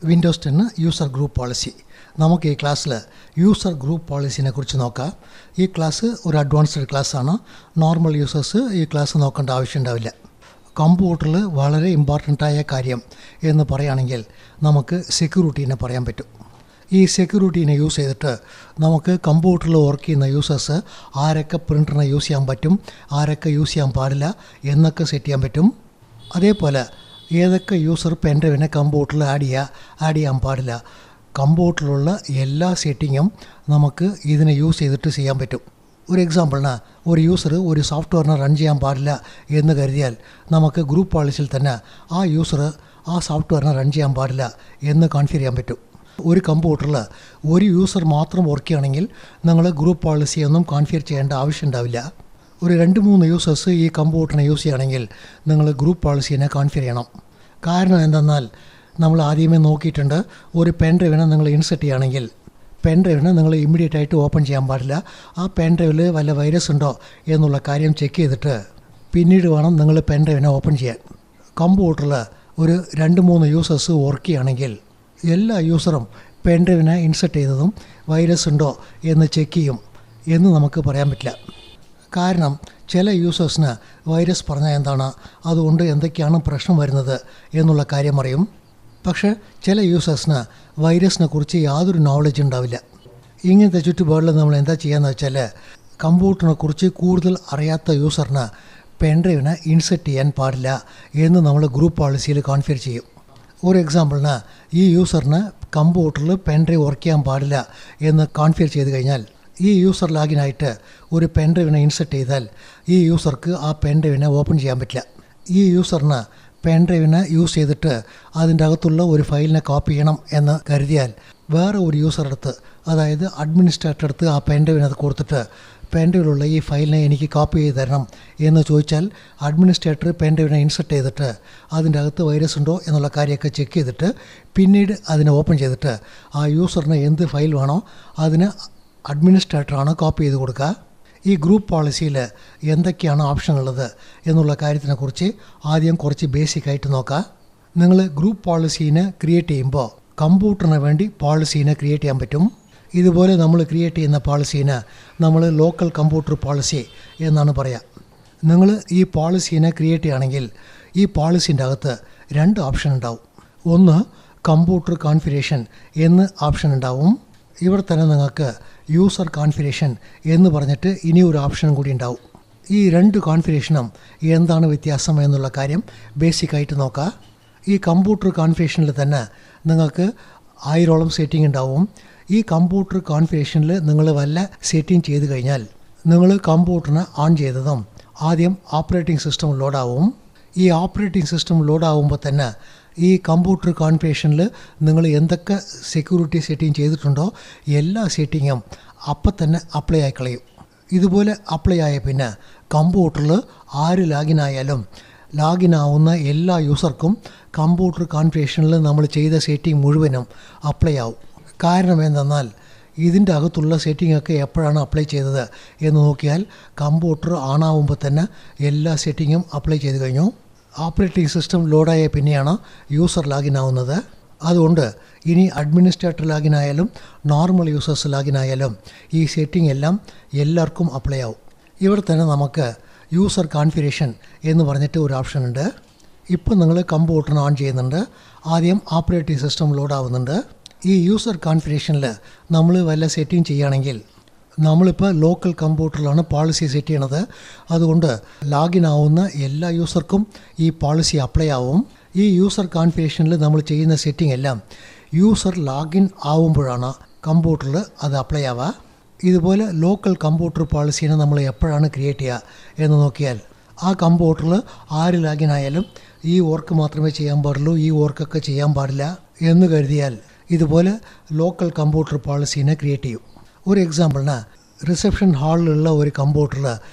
Windows 10 user group policy. നമുക്ക് ഈ ക്ലാസ്സിൽ യൂസർ ഗ്രൂപ്പ് പോളിസിനെ കുറിച്ച് നോക്കാം. ഈ ക്ലാസ് ഒരു അഡ്വാൻസ്ഡ് ക്ലാസ്സാണ്. നോർമൽ യൂസേഴ്സ് ഈ ക്ലാസ് നോക്കേണ്ട ആവശ്യം ഉണ്ടാവില്ല. കമ്പ്യൂട്ടറിൽ വളരെ ഇമ്പോർട്ടൻ്റായ കാര്യം എന്ന് പറയുകയാണെങ്കിൽ നമുക്ക് സെക്യൂരിറ്റീനെ പറയാൻ പറ്റും. ഈ സെക്യൂരിറ്റീനെ യൂസ് ചെയ്തിട്ട് നമുക്ക് കമ്പ്യൂട്ടറിൽ വർക്ക് ചെയ്യുന്ന യൂസേഴ്സ് ആരൊക്കെ പ്രിൻ്ററിനെ യൂസ് ചെയ്യാൻ പറ്റും, ആരൊക്കെ യൂസ് ചെയ്യാൻ പാടില്ല എന്നൊക്കെ സെറ്റ് ചെയ്യാൻ പറ്റും. അതേപോലെ ഏതൊക്കെ യൂസർ പെൻഡ്രൈവിനെ കമ്പ്യൂട്ടറിൽ ആഡ് ചെയ്യാൻ പാടില്ല, കമ്പ്യൂട്ടറിലുള്ള എല്ലാ സെറ്റിങ്ങും നമുക്ക് ഇതിനെ യൂസ് ചെയ്തിട്ട് ചെയ്യാൻ പറ്റും. ഒരു എക്സാമ്പിളിന് ഒരു യൂസർ ഒരു സോഫ്റ്റ്വെയറിനെ റൺ ചെയ്യാൻ പാടില്ല എന്ന് കരുതിയാൽ നമുക്ക് ഗ്രൂപ്പ് പോളിസിയിൽ തന്നെ ആ യൂസർ ആ സോഫ്റ്റ്വെയറിനെ റൺ ചെയ്യാൻ പാടില്ല എന്ന് കോൺഫിഗർ ചെയ്യാൻ പറ്റും. ഒരു കമ്പ്യൂട്ടറിൽ ഒരു യൂസർ മാത്രം വർക്ക് ചെയ്യുകയാണെങ്കിൽ നിങ്ങൾ ഗ്രൂപ്പ് പോളിസിയൊന്നും കോൺഫിഗർ ചെയ്യേണ്ട ആവശ്യം ഉണ്ടാവില്ല. ഒരു 2-3 യൂസേഴ്സ് ഈ കമ്പ്യൂട്ടറിനെ യൂസ് ചെയ്യുകയാണെങ്കിൽ നിങ്ങൾ ഗ്രൂപ്പ് പോളിസിനെ കോൺഫിഗർ ചെയ്യണം. കാരണം എന്തെന്നാൽ നമ്മൾ ആദ്യമേ നോക്കിയിട്ടുണ്ട്, ഒരു പെൻഡ്രൈവിനെ നിങ്ങൾ ഇൻസെർട്ട് ചെയ്യുകയാണെങ്കിൽ പെൻഡ്രൈവിനെ നിങ്ങൾ ഇമ്മീഡിയറ്റ് ആയിട്ട് ഓപ്പൺ ചെയ്യാൻ പാടില്ല. ആ പെൻഡ്രൈവിൽ വല്ല വൈറസ് ഉണ്ടോ എന്നുള്ള കാര്യം ചെക്ക് ചെയ്തിട്ട് പിന്നീട് വേണം നിങ്ങൾ പെൻഡ്രൈവിനെ ഓപ്പൺ ചെയ്യാൻ. കമ്പ്യൂട്ടറിൽ ഒരു 2-3 യൂസേഴ്സ് വർക്ക് ചെയ്യുകയാണെങ്കിൽ എല്ലാ യൂസറും പെൻഡ്രൈവിനെ ഇൻസെർട്ട് ചെയ്തതും വൈറസ് ഉണ്ടോ എന്ന് ചെക്ക് ചെയ്യും എന്ന് നമുക്ക് പറയാൻ പറ്റില്ല. കാരണം ചില യൂസേഴ്സിന് വൈറസ് പറഞ്ഞാൽ എന്താണ്, അതുകൊണ്ട് എന്തൊക്കെയാണ് പ്രശ്നം വരുന്നത് എന്നുള്ള കാര്യം അറിയും. പക്ഷേ ചില യൂസേഴ്സിന് വൈറസിനെ കുറിച്ച് യാതൊരു നോളജ് ഉണ്ടാവില്ല. ഇങ്ങനത്തെ ചുറ്റുപാടിൽ നമ്മൾ എന്താ ചെയ്യാന്ന് വെച്ചാൽ, കമ്പ്യൂട്ടറിനെ കുറിച്ച് കൂടുതൽ അറിയാത്ത യൂസറിന് പെൻഡ്രൈവിനെ ഇൻസെർട്ട് ചെയ്യാൻ പാടില്ല എന്ന് നമ്മൾ ഗ്രൂപ്പ് പോളിസിയിൽ കോൺഫിഗർ ചെയ്യും. ഒരു എക്സാമ്പിളിന് ഈ യൂസറിന് കമ്പ്യൂട്ടറിൽ പെൻഡ്രൈവ് വർക്ക് ചെയ്യാൻ പാടില്ല എന്ന് കോൺഫിഗർ ചെയ്ത് കഴിഞ്ഞാൽ ഈ യൂസർ ലാഗിനായിട്ട് ഒരു പെൻഡ്രൈവിനെ ഇൻസെർട്ട് ചെയ്താൽ ഈ യൂസർക്ക് ആ പെൻഡ്രൈവിനെ ഓപ്പൺ ചെയ്യാൻ പറ്റില്ല. ഈ യൂസറിന് പെൻഡ്രൈവിനെ യൂസ് ചെയ്തിട്ട് അതിൻ്റെ അകത്തുള്ള ഒരു ഫയലിനെ കോപ്പി ചെയ്യണം എന്ന് കരുതിയാൽ വേറെ ഒരു യൂസർ അടുത്ത്, അതായത് അഡ്മിനിസ്ട്രേറ്റർ അടുത്ത് ആ പെൻഡ്രൈവിനത് കൊടുത്തിട്ട് പെൻഡ്രൈവിലുള്ള ഈ ഫയലിനെ എനിക്ക് കോപ്പി ചെയ്ത് തരണം എന്ന് ചോദിച്ചാൽ അഡ്മിനിസ്ട്രേറ്റർ പെൻഡ്രൈവിനെ ഇൻസെർട്ട് ചെയ്തിട്ട് അതിൻ്റെ അകത്ത് വൈറസ് ഉണ്ടോ എന്നുള്ള കാര്യമൊക്കെ ചെക്ക് ചെയ്തിട്ട് പിന്നീട് അതിനെ ഓപ്പൺ ചെയ്തിട്ട് ആ യൂസറിന് എന്ത് ഫയൽ വേണോ അതിന് അഡ്മിനിസ്ട്രേറ്ററാണ് കോപ്പി ചെയ്ത് കൊടുക്കുക. ഈ ഗ്രൂപ്പ് പോളിസിയിൽ എന്തൊക്കെയാണ് ഓപ്ഷൻ ഉള്ളത് എന്നുള്ള കാര്യത്തിനെക്കുറിച്ച് ആദ്യം കുറച്ച് ബേസിക്കായിട്ട് നോക്കാം. നിങ്ങൾ ഗ്രൂപ്പ് പോളിസീനെ ക്രിയേറ്റ് ചെയ്യുമ്പോൾ കമ്പ്യൂട്ടറിന് വേണ്ടി പോളിസീനെ ക്രിയേറ്റ് ചെയ്യാൻ പറ്റും. ഇതുപോലെ നമ്മൾ ക്രിയേറ്റ് ചെയ്യുന്ന പോളിസീനെ നമ്മൾ ലോക്കൽ കമ്പ്യൂട്ടർ പോളിസി എന്നാണ് പറയുക. നിങ്ങൾ ഈ പോളിസീനെ ക്രിയേറ്റ് ചെയ്യുകയാണെങ്കിൽ ഈ പോളിസീൻ്റെ അകത്ത് 2 ഓപ്ഷൻ ഉണ്ടാവും. ഒന്ന് കമ്പ്യൂട്ടർ കോൺഫിഗറേഷൻ എന്ന് ഓപ്ഷൻ ഉണ്ടാവും. ഇവിടെ തന്നെ നിങ്ങൾക്ക് യൂസർ കോൺഫിഗറേഷൻ എന്ന് പറഞ്ഞിട്ട് ഇനി ഒരു ഓപ്ഷനും കൂടി ഉണ്ടാവും. ഈ 2 കോൺഫിഗറേഷനും എന്താണ് വ്യത്യാസം എന്നുള്ള കാര്യം ബേസിക്കായിട്ട് നോക്കാം. ഈ കമ്പ്യൂട്ടർ കോൺഫിഗറേഷനിൽ തന്നെ നിങ്ങൾക്ക് 1000ഓളം സെറ്റിംഗ് ഉണ്ടാവും. ഈ കമ്പ്യൂട്ടർ കോൺഫിഗറേഷനിൽ നിങ്ങൾ വല്ല സെറ്റിംഗ് ചെയ്ത് കഴിഞ്ഞാൽ നിങ്ങൾ കമ്പ്യൂട്ടറിനെ ഓൺ ചെയ്തതും ആദ്യം ഓപ്പറേറ്റിംഗ് സിസ്റ്റം ലോഡാവും. ഈ ഓപ്പറേറ്റിംഗ് സിസ്റ്റം ലോഡാവുമ്പോൾ തന്നെ ഈ കമ്പ്യൂട്ടർ കോൺഫിഗറേഷനിൽ നിങ്ങൾ എന്തൊക്കെ സെക്യൂരിറ്റി സെറ്റിംഗ് ചെയ്തിട്ടുണ്ടോ എല്ലാ സെറ്റിങ്ങും അപ്പം തന്നെ അപ്ലൈ ആയി കളയും. ഇതുപോലെ അപ്ലൈ ആയ പിന്നെ കമ്പ്യൂട്ടറിൽ ആര് ലാഗിൻ ആവുന്ന എല്ലാ യൂസർക്കും കമ്പ്യൂട്ടർ കോൺഫിഗറേഷനിൽ നമ്മൾ ചെയ്ത സെറ്റിംഗ് മുഴുവനും അപ്ലൈ ആവും. കാരണം എന്തെന്നാൽ ഇതിൻ്റെ അകത്തുള്ള സെറ്റിങ്ങൊക്കെ എപ്പോഴാണ് അപ്ലൈ ചെയ്തത് എന്ന് നോക്കിയാൽ കമ്പ്യൂട്ടർ ഓണാവുമ്പോൾ തന്നെ എല്ലാ സെറ്റിങ്ങും അപ്ലൈ ചെയ്ത് കഴിഞ്ഞു. ഓപ്പറേറ്റിംഗ് സിസ്റ്റം ലോഡായ പിന്നെയാണ് യൂസർ ലാഗിൻ ആവുന്നത്. അതുകൊണ്ട് ഇനി അഡ്മിനിസ്ട്രേറ്റർ ലാഗിൻ ആയാലും നോർമൽ യൂസേഴ്സ് ലാഗിൻ ആയാലും ഈ സെറ്റിംഗ് എല്ലാം എല്ലാവർക്കും അപ്ലൈ ആവും. ഇവിടെ തന്നെ നമുക്ക് യൂസർ കോൺഫിഗറേഷൻ എന്ന് പറഞ്ഞിട്ട് ഒരു ഓപ്ഷൻ ഉണ്ട്. ഇപ്പം നിങ്ങൾ കമ്പ്യൂട്ടറിന് ഓൺ ചെയ്യുന്നുണ്ട്, ആദ്യം ഓപ്പറേറ്റിംഗ് സിസ്റ്റം ലോഡാവുന്നുണ്ട്. ഈ യൂസർ കോൺഫിഗറേഷനിൽ നമ്മൾ വല്ല സെറ്റിംഗ് ചെയ്യുകയാണെങ്കിൽ നമ്മളിപ്പോൾ ലോക്കൽ കമ്പ്യൂട്ടറിലാണ് പോളിസി സെറ്റ് ചെയ്യണത്. അതുകൊണ്ട് ലാഗിൻ ആവുന്ന എല്ലാ യൂസർക്കും ഈ പോളിസി അപ്ലൈ ആവും. ഈ യൂസർ കോൺഫിഗറേഷനിൽ നമ്മൾ ചെയ്യുന്ന സെറ്റിംഗ് എല്ലാം യൂസർ ലാഗിൻ ആവുമ്പോഴാണ് കമ്പ്യൂട്ടറിൽ അത് അപ്ലൈ ആവുക. ഇതുപോലെ ലോക്കൽ കമ്പ്യൂട്ടർ പോളിസീനെ നമ്മൾ എപ്പോഴാണ് ക്രിയേറ്റ് ചെയ്യുക എന്ന് നോക്കിയാൽ ആ കമ്പ്യൂട്ടറിൽ ആര് ലാഗിൻ ആയാലും ഈ വർക്ക് മാത്രമേ ചെയ്യാൻ പാടുള്ളൂ, ഈ വർക്കൊക്കെ ചെയ്യാൻ പാടില്ല എന്ന് കരുതിയാൽ ഇതുപോലെ ലോക്കൽ കമ്പ്യൂട്ടർ പോളിസീനെ ക്രിയേറ്റ് ചെയ്യും. ഒരു എക്സാമ്പിളിന് റിസപ്ഷൻ ഹാളിലുള്ള ഒരു കമ്പ്യൂട്ടറിൽ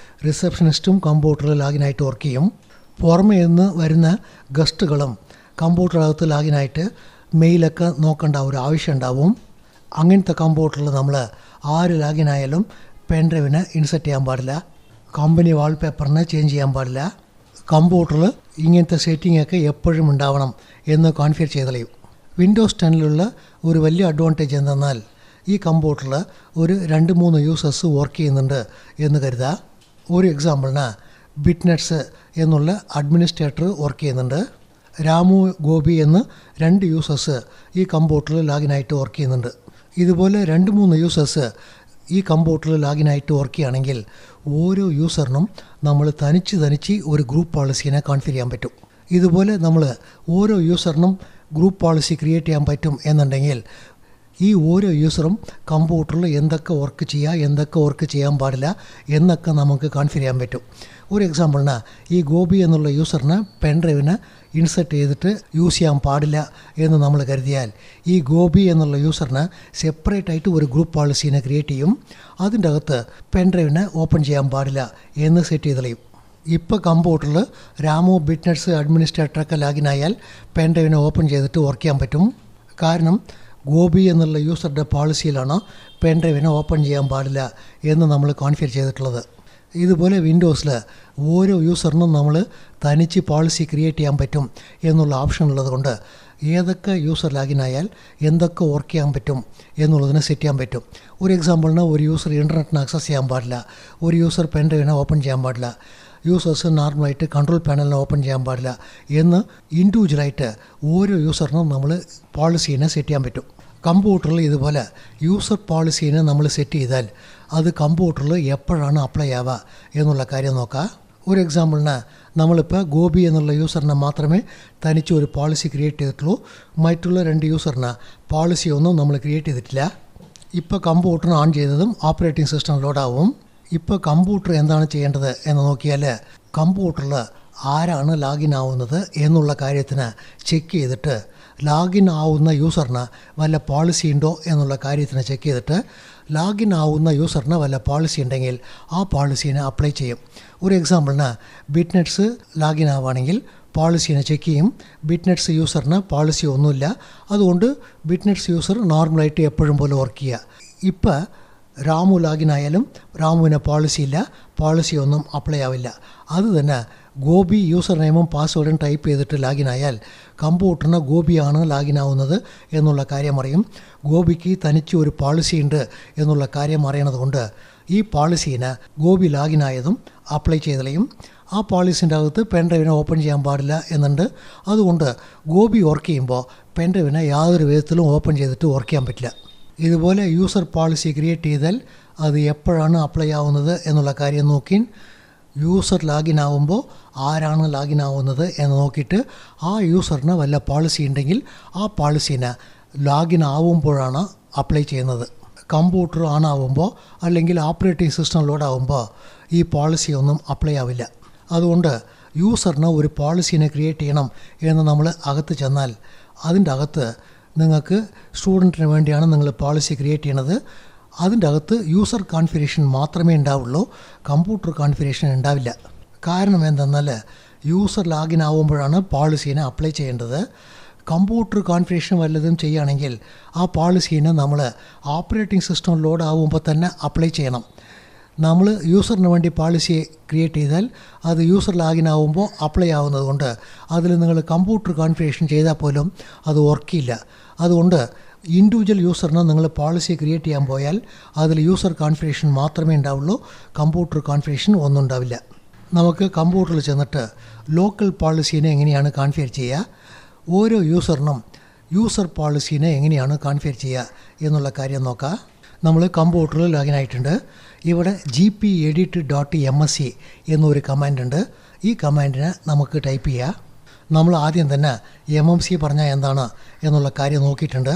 റിസപ്ഷനിസ്റ്റും കമ്പ്യൂട്ടറിൽ ലാഗിനായിട്ട് വർക്ക് ചെയ്യും. പുറമേ നിന്ന് വരുന്ന ഗസ്റ്റുകളും കമ്പ്യൂട്ടറിനകത്ത് ലാഗിനായിട്ട് മെയിലൊക്കെ നോക്കേണ്ട ഒരു ആവശ്യം ഉണ്ടാവും. അങ്ങനത്തെ കമ്പ്യൂട്ടറിൽ നമ്മൾ ആര് ലാഗിനായാലും പെൻഡ്രൈവിനെ ഇൻസെർട്ട് ചെയ്യാൻ പാടില്ല, കമ്പനി വാൾപേപ്പറിനെ ചേഞ്ച് ചെയ്യാൻ പാടില്ല. കമ്പ്യൂട്ടറിൽ ഇങ്ങനത്തെ സെറ്റിങ്ങൊക്കെ എപ്പോഴും ഉണ്ടാവണം എന്ന് കോൺഫിഗർ ചെയ്ത് കളയും. വിൻഡോസ് 10 ഒരു വലിയ അഡ്വാൻറ്റേജ് എന്തെന്നാൽ ഈ കമ്പ്യൂട്ടറിൽ ഒരു 2-3 യൂസേഴ്സ് വർക്ക് ചെയ്യുന്നുണ്ട് എന്ന് കരുതുക. ഒരു എക്സാമ്പിളിന് ബിറ്റ്നെറ്റ്സ് എന്നുള്ള അഡ്മിനിസ്ട്രേറ്റർ വർക്ക് ചെയ്യുന്നുണ്ട്. രാമു, ഗോപി എന്ന് 2 യൂസേഴ്സ് ഈ കമ്പ്യൂട്ടറിൽ ലാഗിനായിട്ട് വർക്ക് ചെയ്യുന്നുണ്ട്. ഇതുപോലെ 2-3 യൂസേഴ്സ് ഈ കമ്പ്യൂട്ടറിൽ ലാഗിനായിട്ട് വർക്ക് ചെയ്യുകയാണെങ്കിൽ ഓരോ യൂസറിനും നമ്മൾ തനിച്ച് ഒരു ഗ്രൂപ്പ് പോളിസീനെ കോൺഫിഗർ ചെയ്യാൻ പറ്റും. ഇതുപോലെ നമ്മൾ ഓരോ യൂസറിനും ഗ്രൂപ്പ് പോളിസി ക്രിയേറ്റ് ചെയ്യാൻ പറ്റും എന്നുണ്ടെങ്കിൽ ഈ ഓരോ യൂസറും കമ്പ്യൂട്ടറിൽ എന്തൊക്കെ വർക്ക് ചെയ്യുക, എന്തൊക്കെ വർക്ക് ചെയ്യാൻ പാടില്ല എന്നൊക്കെ നമുക്ക് കോൺഫിഗർ ചെയ്യാൻ പറ്റും. ഒരു എക്സാമ്പിളിന് ഈ ഗോപി എന്നുള്ള യൂസറിന് പെൻഡ്രൈവിന് ഇൻസെർട്ട് ചെയ്തിട്ട് യൂസ് ചെയ്യാൻ പാടില്ല എന്ന് നമ്മൾ കരുതിയാൽ ഈ ഗോപി എന്നുള്ള യൂസറിന് സെപ്പറേറ്റ് ആയിട്ട് ഒരു ഗ്രൂപ്പ് പോളിസീനെ ക്രിയേറ്റ് ചെയ്യും. അതിൻ്റെ അകത്ത് പെൻഡ്രൈവിനെ ഓപ്പൺ ചെയ്യാൻ പാടില്ല എന്ന് സെറ്റ് ചെയ്ത് കളയും. ഇപ്പോൾ കമ്പ്യൂട്ടറിൽ രാമു, ബിറ്റ്നെറ്റ്സ് അഡ്മിനിസ്ട്രേറ്ററൊക്കെ ലാഗിനായാൽ പെൻഡ്രൈവിനെ ഓപ്പൺ ചെയ്തിട്ട് വർക്ക് ചെയ്യാൻ പറ്റും. കാരണം ഗോപി എന്നുള്ള യൂസറുടെ പോളിസിയിലാണ് പെൻഡ്രൈവിനെ ഓപ്പൺ ചെയ്യാൻ പാടില്ല എന്ന് നമ്മൾ കോൺഫിഗർ ചെയ്തിട്ടുള്ളത്. ഇതുപോലെ വിൻഡോസിൽ ഓരോ യൂസറിനും നമ്മൾ തനിച്ച് പോളിസി ക്രിയേറ്റ് ചെയ്യാൻ പറ്റും എന്നുള്ള ഓപ്ഷൻ ഉള്ളത് കൊണ്ട് ഏതൊക്കെ യൂസർ ലാഗിനായാൽ എന്തൊക്കെ വർക്ക് ചെയ്യാൻ പറ്റും എന്നുള്ളതിനെ സെറ്റ് ചെയ്യാൻ പറ്റും. ഒരു എക്സാമ്പിളിന് ഒരു യൂസർ ഇൻ്റർനെറ്റിന് ആക്സസ് ചെയ്യാൻ പാടില്ല, ഒരു യൂസർ പെൻഡ്രൈവിനെ ഓപ്പൺ ചെയ്യാൻ പാടില്ല, യൂസേഴ്സ് നോർമലായിട്ട് കൺട്രോൾ പാനലിനെ ഓപ്പൺ ചെയ്യാൻ പാടില്ല എന്ന് ഇൻഡിവിജ്വലായിട്ട് ഓരോ യൂസറിനും നമ്മൾ പോളിസീനെ സെറ്റ് ചെയ്യാൻ പറ്റും. കമ്പ്യൂട്ടറിൽ ഇതുപോലെ യൂസർ പോളിസീനെ നമ്മൾ സെറ്റ് ചെയ്താൽ അത് കമ്പ്യൂട്ടറിൽ എപ്പോഴാണ് അപ്ലൈ ആവുക എന്നുള്ള കാര്യം നോക്കാം. ഒരു എക്സാമ്പിളിന് നമ്മളിപ്പോൾ ഗോപി എന്നുള്ള യൂസറിനെ മാത്രമേ തനിച്ച് ഒരു പോളിസി ക്രിയേറ്റ് ചെയ്തിട്ടുള്ളൂ. മറ്റുള്ള 2 യൂസറിന് പോളിസി ഒന്നും നമ്മൾ ക്രിയേറ്റ് ചെയ്തിട്ടില്ല. ഇപ്പോൾ കമ്പ്യൂട്ടറിന് ഓൺ ചെയ്തതും ഓപ്പറേറ്റിംഗ് സിസ്റ്റം ലോഡാവും. ഇപ്പോൾ കമ്പ്യൂട്ടർ എന്താണ് ചെയ്യേണ്ടത് എന്ന് നോക്കിയാൽ കമ്പ്യൂട്ടറിൽ ആരാണ് ലാഗിൻ ആവുന്നത് എന്നുള്ള കാര്യത്തിന് ചെക്ക് ചെയ്തിട്ട് ലാഗിൻ ആവുന്ന യൂസറിന് വല്ല പോളിസി ഉണ്ടോ എന്നുള്ള കാര്യത്തിന് ചെക്ക് ചെയ്തിട്ട് ലാഗിൻ ആവുന്ന യൂസറിന് വല്ല പോളിസി ഉണ്ടെങ്കിൽ ആ പോളിസീനെ അപ്ലൈ ചെയ്യും. ഒരു എക്സാമ്പിളിന് ബിറ്റ്നെറ്റ്സ് ലാഗിൻ ആവുകയാണെങ്കിൽ പോളിസീനെ ചെക്ക് ചെയ്യും. ബിറ്റ്നെറ്റ്സ് യൂസറിന് പോളിസി ഒന്നുമില്ല, അതുകൊണ്ട് ബിറ്റ്നെറ്റ്സ് യൂസർ നോർമലായിട്ട് എപ്പോഴും പോലെ വർക്ക് ചെയ്യുക. ഇപ്പോൾ രാമു ലാഗിനായാലും രാമുവിന് പോളിസി ഇല്ല, പോളിസി ഒന്നും അപ്ലൈ ആവില്ല. അതുതന്നെ ഗോപി യൂസർ നെയിമും പാസ്വേഡും ടൈപ്പ് ചെയ്തിട്ട് ലാഗിനായാൽ കമ്പ്യൂട്ടറിന് ഗോപിയാണ് ലാഗിൻ ആവുന്നത് എന്നുള്ള കാര്യം അറിയും. ഗോപിക്ക് തനിച്ച് ഒരു പോളിസി ഉണ്ട് എന്നുള്ള കാര്യം അറിയണത് കൊണ്ട് ഈ പോളിസീനെ ഗോപി ലാഗിനായതും അപ്ലൈ ചെയ്തളയും. ആ പോളിസിൻ്റെ അകത്ത് പെൻഡ്രൈവിനെ ഓപ്പൺ ചെയ്യാൻ പാടില്ല എന്നുണ്ട്. അതുകൊണ്ട് ഗോപി വർക്ക് ചെയ്യുമ്പോൾ പെൻഡ്രൈവിനെ യാതൊരു വിധത്തിലും ഓപ്പൺ ചെയ്തിട്ട് വർക്ക് ചെയ്യാൻ പറ്റില്ല. ഇതുപോലെ യൂസർ പോളിസി ക്രിയേറ്റ് ചെയ്താൽ അത് എപ്പോഴാണ് അപ്ലൈ ആവുന്നത് എന്നുള്ള കാര്യം നോക്കി യൂസർ ലാഗിൻ ആവുമ്പോൾ ആരാണ് ലാഗിൻ ആവുന്നത് എന്ന് നോക്കിയിട്ട് ആ യൂസറിന് വല്ല പോളിസി ഉണ്ടെങ്കിൽ ആ പോളിസീനെ ലാഗിൻ ആവുമ്പോഴാണ് അപ്ലൈ ചെയ്യുന്നത്. കമ്പ്യൂട്ടർ ഓൺ ആവുമ്പോൾ അല്ലെങ്കിൽ ഓപ്പറേറ്റിംഗ് സിസ്റ്റം ലോഡ് ആവുമ്പോൾ ഈ പോളിസി ഒന്നും അപ്ലൈ ആവില്ല. അതുകൊണ്ട് യൂസറിന് ഒരു പോളിസീനെ ക്രിയേറ്റ് ചെയ്യണം എന്ന് നമ്മൾ അകത്ത് ചെന്നാൽ അതിൻ്റെ അകത്ത് നിങ്ങൾക്ക് സ്റ്റുഡൻറ്റിന് വേണ്ടിയാണ് നിങ്ങൾ പോളിസി ക്രിയേറ്റ് ചെയ്യണത്. അതിൻ്റെ അകത്ത് യൂസർ കോൺഫിഗറേഷൻ മാത്രമേ ഉണ്ടാവുള്ളൂ, കമ്പ്യൂട്ടർ കോൺഫിഗറേഷൻ ഉണ്ടാവില്ല. കാരണം എന്തെന്നാൽ യൂസർ ലാഗിൻ ആവുമ്പോഴാണ് പോളിസീനെ അപ്ലൈ ചെയ്യേണ്ടത്. കമ്പ്യൂട്ടർ കോൺഫിഗറേഷൻ വല്ലതും ചെയ്യുകയാണെങ്കിൽ ആ പോളിസീനെ നമ്മൾ ഓപ്പറേറ്റിംഗ് സിസ്റ്റം ലോഡ് ആവുമ്പോൾ തന്നെ അപ്ലൈ ചെയ്യണം. നമ്മൾ യൂസറിന് വേണ്ടി പോളിസി ക്രിയേറ്റ് ചെയ്താൽ അത് യൂസർ ലാഗിൻ ആവുമ്പോൾ അപ്ലൈ ആവുന്നത് കൊണ്ട് അതിൽ നിങ്ങൾ കമ്പ്യൂട്ടർ കോൺഫിഗറേഷൻ ചെയ്താൽ പോലും അത് വർക്കില്ല. അതുകൊണ്ട് ഇൻഡിവിജ്വൽ യൂസറിന് നിങ്ങൾ പോളിസി ക്രിയേറ്റ് ചെയ്യാൻ പോയാൽ അതിൽ യൂസർ കോൺഫിഗറേഷൻ മാത്രമേ ഉണ്ടാവുള്ളൂ, കമ്പ്യൂട്ടർ കോൺഫിഗറേഷൻ ഒന്നും ഉണ്ടാവില്ല. നമുക്ക് കമ്പ്യൂട്ടറിൽ ചെന്നിട്ട് ലോക്കൽ പോളിസീനെ എങ്ങനെയാണ് കോൺഫിഗർ ചെയ്യുക, ഓരോ യൂസറിനും യൂസർ പോളിസീനെ എങ്ങനെയാണ് കോൺഫിഗർ ചെയ്യുക എന്നുള്ള കാര്യം നോക്കാം. നമ്മൾ കമ്പ്യൂട്ടറിൽ ലോഗിൻ ആയിട്ടുണ്ട്. ഇവിടെ gpedit.msc എന്നൊരു കമാൻഡ് ഉണ്ട്. ഈ കമാൻഡിനെ നമുക്ക് ടൈപ്പ് ചെയ്യാം. നമ്മൾ ആദ്യം തന്നെ MMC പറഞ്ഞാൽ എന്താണ് എന്നുള്ള കാര്യം നോക്കിയിട്ടുണ്ട്.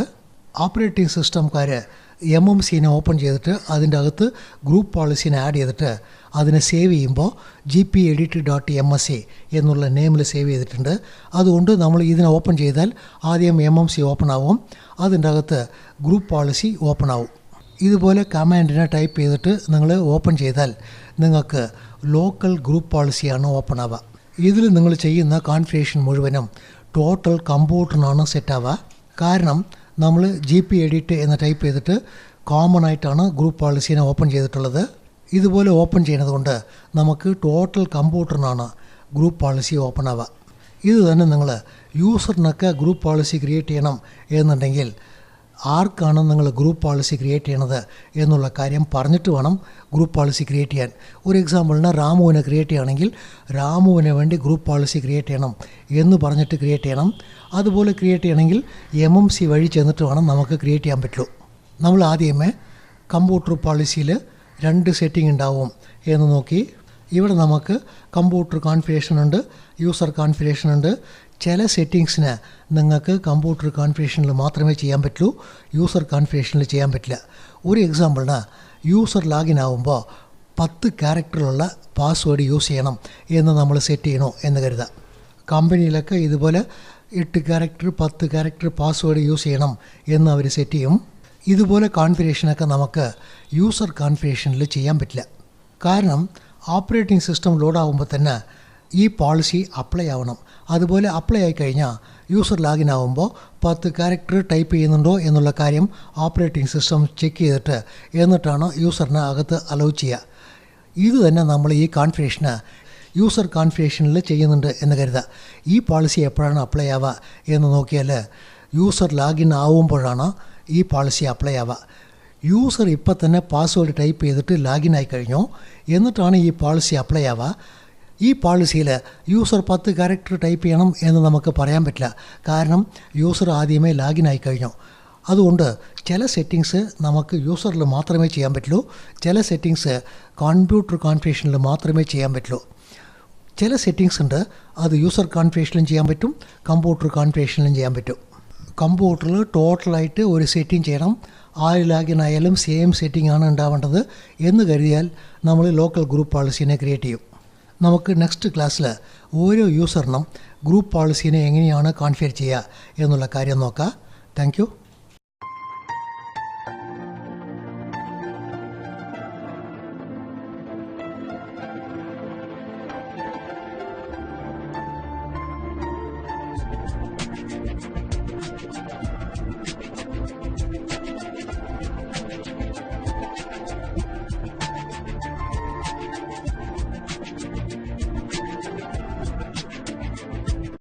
ഓപ്പറേറ്റിംഗ് സിസ്റ്റംകാർ MMCനെ ഓപ്പൺ ചെയ്തിട്ട് അതിൻ്റെ അകത്ത് ഗ്രൂപ്പ് പോളിസീനെ ആഡ് ചെയ്തിട്ട് അതിനെ സേവ് ചെയ്യുമ്പോൾ gpedit.msc എന്നുള്ള നെയിമിൽ സേവ് ചെയ്തിട്ടുണ്ട്. അതുകൊണ്ട് നമ്മൾ ഇതിനെ ഓപ്പൺ ചെയ്താൽ ആദ്യം MMC ഓപ്പൺ ആവും, അതിൻ്റെ അകത്ത് ഗ്രൂപ്പ് പോളിസി ഓപ്പൺ ആവും. ഇതുപോലെ കമാൻഡിനെ ടൈപ്പ് ചെയ്തിട്ട് നിങ്ങൾ ഓപ്പൺ ചെയ്താൽ നിങ്ങൾക്ക് ലോക്കൽ ഗ്രൂപ്പ് പോളിസിയാണ് ഓപ്പൺ ആവുക. ഇതിൽ നിങ്ങൾ ചെയ്യുന്ന കോൺഫിഗറേഷൻ മുഴുവനും ടോട്ടൽ കമ്പ്യൂട്ടറിനാണ് സെറ്റ് ആവുക. കാരണം നമ്മൾ gpedit എന്ന് ടൈപ്പ് ചെയ്തിട്ട് കോമൺ ആയിട്ടാണ് ഗ്രൂപ്പ് പോളിസീനെ ഓപ്പൺ ചെയ്തിട്ടുള്ളത്. ഇതുപോലെ ഓപ്പൺ ചെയ്യുന്നത് കൊണ്ട് നമുക്ക് ടോട്ടൽ കമ്പ്യൂട്ടറിനാണ് ഗ്രൂപ്പ് പോളിസി ഓപ്പൺ ആവുക. ഇത് തന്നെ നിങ്ങൾ യൂസറിനൊക്കെ ഗ്രൂപ്പ് പോളിസി ക്രിയേറ്റ് ചെയ്യണം എന്നുണ്ടെങ്കിൽ ആർക്കാണ് നിങ്ങൾ ഗ്രൂപ്പ് പോളിസി ക്രിയേറ്റ് ചെയ്യണത് എന്നുള്ള കാര്യം പറഞ്ഞിട്ട് വേണം ഗ്രൂപ്പ് പോളിസി ക്രിയേറ്റ് ചെയ്യാൻ. ഒരു എക്സാമ്പിളിന് രാമുവിനെ ക്രിയേറ്റ് ചെയ്യുകയാണെങ്കിൽ രാമുവിന് വേണ്ടി ഗ്രൂപ്പ് പോളിസി ക്രിയേറ്റ് ചെയ്യണം എന്ന് പറഞ്ഞിട്ട് ക്രിയേറ്റ് ചെയ്യണം. അതുപോലെ ക്രിയേറ്റ് ചെയ്യണമെങ്കിൽ MMC വഴി ചെന്നിട്ട് വേണം നമുക്ക് ക്രിയേറ്റ് ചെയ്യാൻ പറ്റുള്ളൂ. നമ്മൾ ആദ്യമേ കമ്പ്യൂട്ടർ പോളിസിയിൽ 2 സെറ്റിംഗ് ഉണ്ടാവും എന്ന് നോക്കി. ഇവിടെ നമുക്ക് കമ്പ്യൂട്ടർ കോൺഫിഗറേഷൻ ഉണ്ട്, യൂസർ കോൺഫിഗറേഷൻ ഉണ്ട്. ചില സെറ്റിങ്സിന് നിങ്ങൾക്ക് കമ്പ്യൂട്ടർ കോൺഫിഗറേഷനിൽ മാത്രമേ ചെയ്യാൻ പറ്റുള്ളൂ, യൂസർ കോൺഫിഗറേഷനിൽ ചെയ്യാൻ പറ്റില്ല. ഒരു എക്സാമ്പിളിന് യൂസർ ലാഗിൻ ആകുമ്പോൾ 10 ക്യാരക്ടറുള്ള പാസ്വേഡ് യൂസ് ചെയ്യണം എന്ന് നമ്മൾ സെറ്റ് ചെയ്യണോ എന്ന് കരുതാം. കമ്പനിയിലൊക്കെ ഇതുപോലെ 8 ക്യാരക്ടർ 10 ക്യാരക്ടർ പാസ്വേഡ് യൂസ് ചെയ്യണം എന്ന് അവർ സെറ്റ് ചെയ്യും. ഇതുപോലെ കോൺഫിഗറേഷനൊക്കെ നമുക്ക് യൂസർ കോൺഫിഗറേഷനിൽ ചെയ്യാൻ പറ്റില്ല. കാരണം ഓപ്പറേറ്റിംഗ് സിസ്റ്റം ലോഡാകുമ്പോൾ തന്നെ ഈ പോളിസി അപ്ലൈ ആവണം. അതുപോലെ അപ്ലൈ ആയിക്കഴിഞ്ഞാൽ യൂസർ ലാഗിൻ ആകുമ്പോൾ 10 ക്യാരക്ടർ ടൈപ്പ് ചെയ്യുന്നുണ്ടോ എന്നുള്ള കാര്യം ഓപ്പറേറ്റിംഗ് സിസ്റ്റം ചെക്ക് ചെയ്തിട്ട് എന്നിട്ടാണ് യൂസറിന് അകത്ത് അലൗ ചെയ്യുക. ഇത് തന്നെ നമ്മൾ ഈ കോൺഫിഗറേഷന് യൂസർ കോൺഫിഗറേഷനിൽ ചെയ്യുന്നുണ്ട് എന്ന് കരുതുക. ഈ പോളിസി എപ്പോഴാണ് അപ്ലൈ ആവുക എന്ന് നോക്കിയാൽ യൂസർ ലാഗിൻ ആവുമ്പോഴാണ് ഈ പോളിസി അപ്ലൈ ആവുക. യൂസർ ഇപ്പം തന്നെ പാസ്വേഡ് ടൈപ്പ് ചെയ്തിട്ട് ലാഗിൻ ആയി കഴിഞ്ഞോ എന്നിട്ടാണ് ഈ പോളിസി അപ്ലൈ ആവുക. ഈ പോളിസിയിൽ യൂസർ 10 ക്യാരക്ടർ ടൈപ്പ് ചെയ്യണം എന്ന് നമുക്ക് പറയാൻ പറ്റില്ല. കാരണം യൂസർ ആദ്യമേ ലാഗിൻ ആയി കഴിഞ്ഞു. അതുകൊണ്ട് ചില സെറ്റിങ്സ് നമുക്ക് യൂസറിൽ മാത്രമേ ചെയ്യാൻ പറ്റുള്ളൂ, ചില സെറ്റിങ്സ് കമ്പ്യൂട്ടർ കോൺഫിഗറേഷനിൽ മാത്രമേ ചെയ്യാൻ പറ്റുള്ളൂ. ചില സെറ്റിങ്സ് ഉണ്ട്, അത് യൂസർ കോൺഫിഗറേഷനിലും ചെയ്യാൻ പറ്റും, കമ്പ്യൂട്ടർ കോൺഫിഗറേഷനിലും ചെയ്യാൻ പറ്റും. കമ്പ്യൂട്ടറിൽ ടോട്ടലായിട്ട് ഒരു സെറ്റിംഗ് ചെയ്യണം, ആര് ലാഗിൻ ആയാലും സെയിം സെറ്റിംഗ് ആണ് ഉണ്ടാവേണ്ടത് എന്ന് കരുതിയാൽ നമ്മൾ ലോക്കൽ ഗ്രൂപ്പ് പോളിസീനെ ക്രിയേറ്റ് ചെയ്യും. നമുക്ക് നെക്സ്റ്റ് ക്ലാസ്സിൽ ഓരോ യൂസറിനും ഗ്രൂപ്പ് പോളിസീനെ എങ്ങനെയാണ് കോൺഫിഗർ ചെയ്യുക എന്നുള്ള കാര്യം നോക്കാം. Thank you.